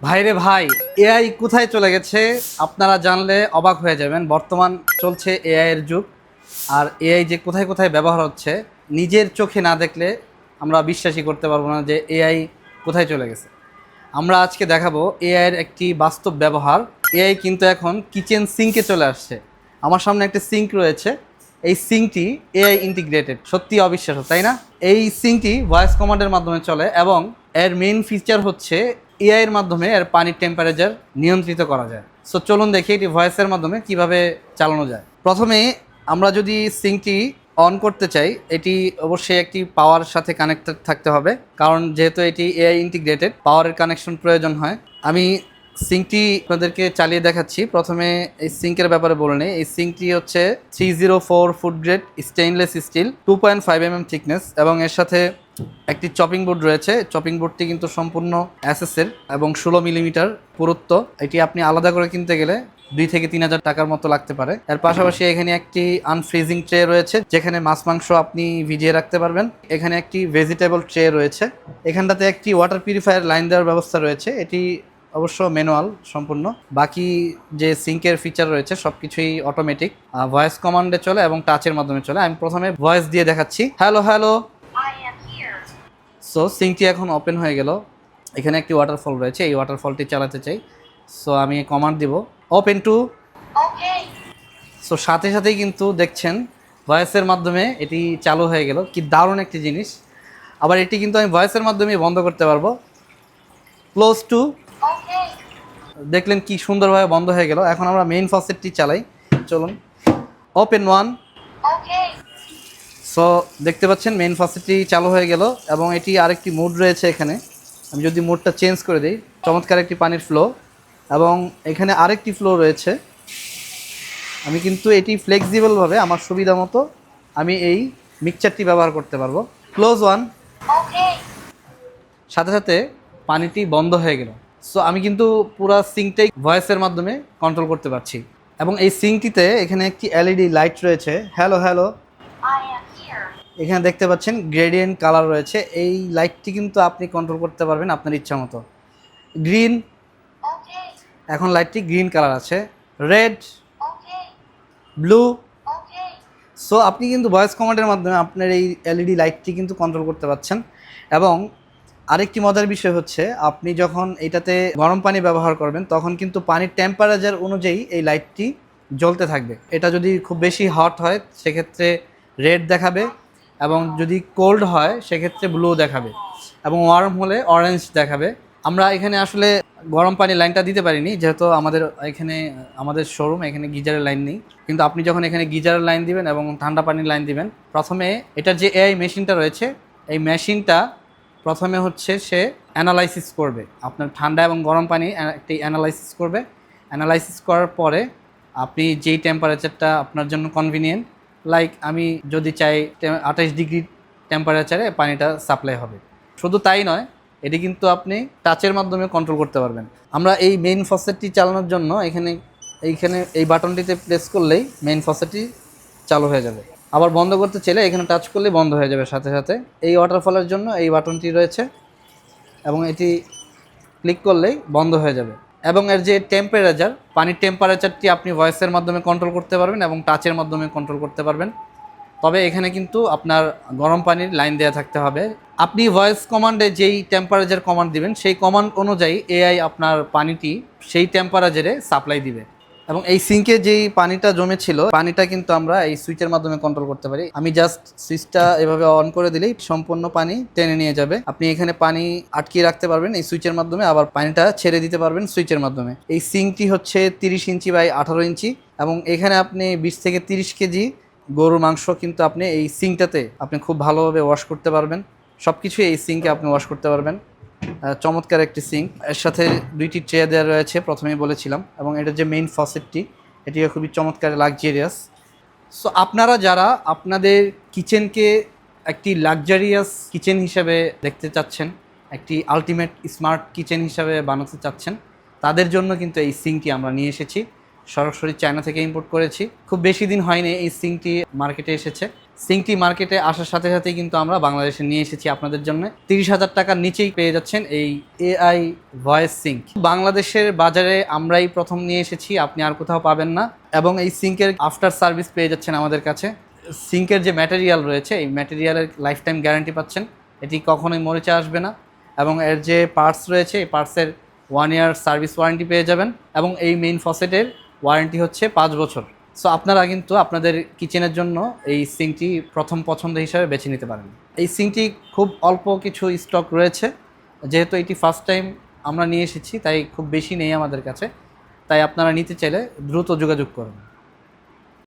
ভাইরে ভাই, এআই কোথায় চলে গেছে আপনারা জানলে অবাক হয়ে যাবেন। বর্তমান চলছে এআই এর যুগ। আর এআই যে কোথায় কোথায় ব্যবহার হচ্ছে নিজের চোখে না দেখলে আমরা বিশ্বাসই করতে পারবো না যে এআই কোথায় চলে গেছে। আমরা আজকে দেখাবো এআই এর একটি বাস্তব ব্যবহার। এআই কিন্তু এখন কিচেন সিঙ্কে চলে আসছে। আমার সামনে একটা সিঙ্ক রয়েছে। এই সিঙ্কটি এআই ইন্টিগ্রেটেড, সত্যি অবিশ্বাস্য তাই না? এই সিঙ্কটি ভয়েস কমান্ডের মাধ্যমে চলে এবং এর মেইন ফিচার হচ্ছে এআই এর মাধ্যমে এর পানির টেম্পারেচার নিয়ন্ত্রিত করা যায়। সো চলুন দেখি এটি ভয়েসের মাধ্যমে কিভাবে চালানো যায়। প্রথমে আমরা যদি সিঙ্কটি অন করতে চাই, এটি অবশ্যই একটি পাওয়ার সাথে কানেক্টেড থাকতে হবে, কারণ যেহেতু এটি এআই ইন্টিগ্রেটেড পাওয়ারের কানেকশন প্রয়োজন হয়। আমি সিঙ্কটি আপনাদেরকে চালিয়ে দেখাচ্ছি। প্রথমে এই সিঙ্কের ব্যাপারে বলে নিই। এই সিঙ্কটি হচ্ছে 304 food grade stainless steel, 2.5 mm thickness এবং এর সাথে একটি চপিং বোর্ড রয়েছে। চপিং বোর্ডটি কিন্তু সম্পূর্ণ অ্যাসেসের এবং 16 মিলিমিটার পুরুত্ব। এটি আপনি আলাদা করে কিনতে গেলে 2 থেকে 3 হাজার টাকার মতো লাগতে পারে। এর পাশাপাশি এখানে একটি আনফ্রিজিং ট্রে রয়েছে, যেখানে মাছ মাংস আপনি ভিজিয়ে রাখতে পারবেন। এখানে একটি ভেজিটেবল ট্রে রয়েছে। এখানটাতে একটি ওয়াটার পিউরিফায়ার লাইন দেওয়ার ব্যবস্থা রয়েছে। এটি অবশ্য ম্যানুয়াল সম্পূর্ণ। বাকি যে সিঙ্কের ফিচার রয়েছে সব কিছুই অটোমেটিক, ভয়েস কমান্ডে চলে এবং টাচের মাধ্যমে চলে। আমি প্রথমে ভয়েস দিয়ে দেখাচ্ছি, হ্যালো হ্যালো। সো সিঙ্কটি এখন ওপেন হয়ে গেল। এখানে একটি ওয়াটারফল রয়েছে, এই ওয়াটারফলটি চালাতে চাই। সো আমি কমান্ড দিব ওপেন টু। সো সাথে সাথেই কিন্তু দেখছেন ভয়েসের মাধ্যমে এটি চালু হয়ে গেল। কি দারুণ একটি জিনিস। আবার এটি কিন্তু আমি ভয়েসের মাধ্যমে বন্ধ করতে পারবো। Close two. দেখলেন কি সুন্দরভাবে বন্ধ হয়ে গেল। এখন আমরা মেইন ফসেটটি চালাই, চলুন। Open one. সো দেখতে পাচ্ছেন মেইন ফসেটটি চালু হয়ে গেল এবং এটি আরেকটি মোড রয়েছে এখানে। আমি যদি মোডটা চেঞ্জ করে দিই, চমৎকার একটি পানির ফ্লো এবং এখানে আরেকটি ফ্লো রয়েছে। আমি কিন্তু এটি ফ্লেক্সিবলভাবে আমার সুবিধা মতো আমি এই মিক্সচারটি ব্যবহার করতে পারবো। Close one. সাথে সাথে পানিটি বন্ধ হয়ে গেল। সো আমি কিন্তু পুরো সিঙ্কটাই ভয়েসের মাধ্যমে কন্ট্রোল করতে পারছি। এবং এই সিঙ্কটিতে এখানে একটি এলইডি লাইট রয়েছে, হ্যালো হ্যালো। এখানে দেখতে পাচ্ছেন গ্রেডিয়েন্ট কালার রয়েছে। এই লাইটটি কিন্তু আপনি কন্ট্রোল করতে পারবেন আপনার ইচ্ছা মতো। গ্রিন, এখন লাইটটি গ্রিন কালার আছে। Red, blue. সো আপনি কিন্তু ভয়েস কমান্ডের মাধ্যমে আপনার এই এলইডি লাইটটি কিন্তু কন্ট্রোল করতে পারছেন। এবং আরেকটি মজার বিষয় হচ্ছে, আপনি যখন এটাতে গরম পানি ব্যবহার করবেন তখন কিন্তু পানির টেম্পারেচার অনুযায়ী এই লাইটটি জ্বলতে থাকবে। এটা যদি খুব বেশি হট হয় সেক্ষেত্রে রেড দেখাবে, এবং যদি কোল্ড হয় সেক্ষেত্রে ব্লু দেখাবে, এবং ওয়ার্ম হলে অরেঞ্জ দেখাবে। আমরা এখানে আসলে গরম পানির লাইনটা দিতে পারিনি, যেহেতু আমাদের শোরুম এখানে গিজারের লাইন নেই। কিন্তু আপনি যখন এখানে গিজারের লাইন দিবেন এবং ঠান্ডা পানির লাইন দিবেন, প্রথমে এটার যে এআই মেশিনটা রয়েছে, এই মেশিনটা প্রথমে হচ্ছে সে অ্যানালাইসিস করবে আপনার ঠান্ডা এবং গরম পানি, একটি অ্যানালাইসিস করবে। অ্যানালাইসিস করার পরে আপনি যেই টেম্পারেচারটা আপনার জন্য কনভিনিয়েন্ট, লাইক আমি যদি চাই 28 ডিগ্রি টেম্পারেচারে পানিটা সাপ্লাই হবে। শুধু তাই নয়, এটি কিন্তু আপনি টাচের মাধ্যমে কন্ট্রোল করতে পারবেন। আমরা এই মেইন ফসেটটি চালানোর জন্য এইখানে এই বাটনটিতে প্রেস করলেই মেইন ফসেটটি চালু হয়ে যাবে। আবার বন্ধ করতে চাইলে এখানে টাচ করলেই বন্ধ হয়ে যাবে সাথে সাথে। এই ওয়াটারফলের জন্য এই বাটনটি রয়েছে এবং এটি ক্লিক করলেই বন্ধ হয়ে যাবে। এবং এর যে টেম্পারেচার, পানির টেম্পারেচারটি আপনি ভয়েসের মাধ্যমে কন্ট্রোল করতে পারবেন এবং টাচের মাধ্যমে কন্ট্রোল করতে পারবেন। তবে এখানে কিন্তু আপনার গরম পানির লাইন দেওয়া থাকতে হবে। আপনি ভয়েস কমান্ডে যেই টেম্পারেচার কমান্ড দিবেন সেই কমান্ড অনুযায়ী এআই আপনার পানিটি সেই টেম্পারেচারে সাপ্লাই দিবে। এবং এই সিঙ্কে যেই পানিটা জমেছিল, পানিটা কিন্তু আমরা এই সুইচের মাধ্যমে কন্ট্রোল করতে পারি। আমি জাস্ট সুইচটা এভাবে অন করে দিলেই সম্পূর্ণ পানি টেনে নিয়ে যাবে। আপনি এখানে পানি আটকিয়ে রাখতে পারবেন এই সুইচের মাধ্যমে, আবার পানিটা ছেড়ে দিতে পারবেন সুইচের মাধ্যমে। এই সিঙ্কটি হচ্ছে 30 ইঞ্চি বাই 18 ইঞ্চি এবং এখানে আপনি 20 থেকে 30 কেজি গরুর মাংস কিন্তু আপনি এই সিঙ্কটাতে আপনি খুব ভালোভাবে ওয়াশ করতে পারবেন। সব কিছুই এই সিঙ্কে আপনি ওয়াশ করতে পারবেন। চমৎকার একটি সিঙ্ক। এর সাথে 2টি ট্রে দেওয়া রয়েছে, প্রথমেই বলেছিলাম। এবং এটা যে মেইন ফসেটটি, এটিও খুবই চমৎকার, লাক্সারিয়াস। সো আপনারা যারা আপনাদের কিচেনকে একটি লাক্সারিয়াস কিচেন হিসেবে দেখতে চাচ্ছেন, একটি আলটিমেট স্মার্ট কিচেন হিসাবে বানাতে চাচ্ছেন, তাদের জন্য কিন্তু এই সিঙ্কটি আমরা নিয়ে এসেছি। সরাসরি চায়না থেকে ইম্পোর্ট করেছি। খুব বেশি দিন হয়নি এই সিঙ্কটি মার্কেটে এসেছে। সিঙ্কটি মার্কেটে আসার সাথে সাথেই কিন্তু আমরা বাংলাদেশে নিয়ে এসেছি আপনাদের জন্য। 30,000 টাকার নিচেই পেয়ে যাচ্ছেন এই এআই ভয়েস সিঙ্ক। বাংলাদেশের বাজারে আমরাই প্রথম নিয়ে এসেছি, আপনি আর কোথাও পাবেন না। এবং এই সিঙ্কের আফটার সার্ভিস পেয়ে যাচ্ছেন আমাদের কাছে। সিঙ্কের যে ম্যাটেরিয়াল রয়েছে এই ম্যাটেরিয়ালের লাইফ টাইম গ্যারান্টি পাচ্ছেন, এটি কখনোই মরিচা আসবে না। এবং এর যে পার্টস রয়েছে এই পার্টসের 1 ইয়ার সার্ভিস ওয়ারেন্টি পেয়ে যাবেন। এবং এই মেইন ফসেটের ওয়ারেন্টি হচ্ছে 5 বছর। সো আপনারা কিন্তু আপনাদের কিচেনের জন্য এই সিঙ্কটি প্রথম পছন্দ হিসাবে বেছে নিতে পারেন। এই সিঙ্কটি খুব অল্প কিছু স্টক রয়েছে, যেহেতু এটি ফার্স্ট টাইম আমরা নিয়ে এসেছি তাই খুব বেশি নেই আমাদের কাছে, তাই আপনারা নিতে চাইলে দ্রুত যোগাযোগ করুন।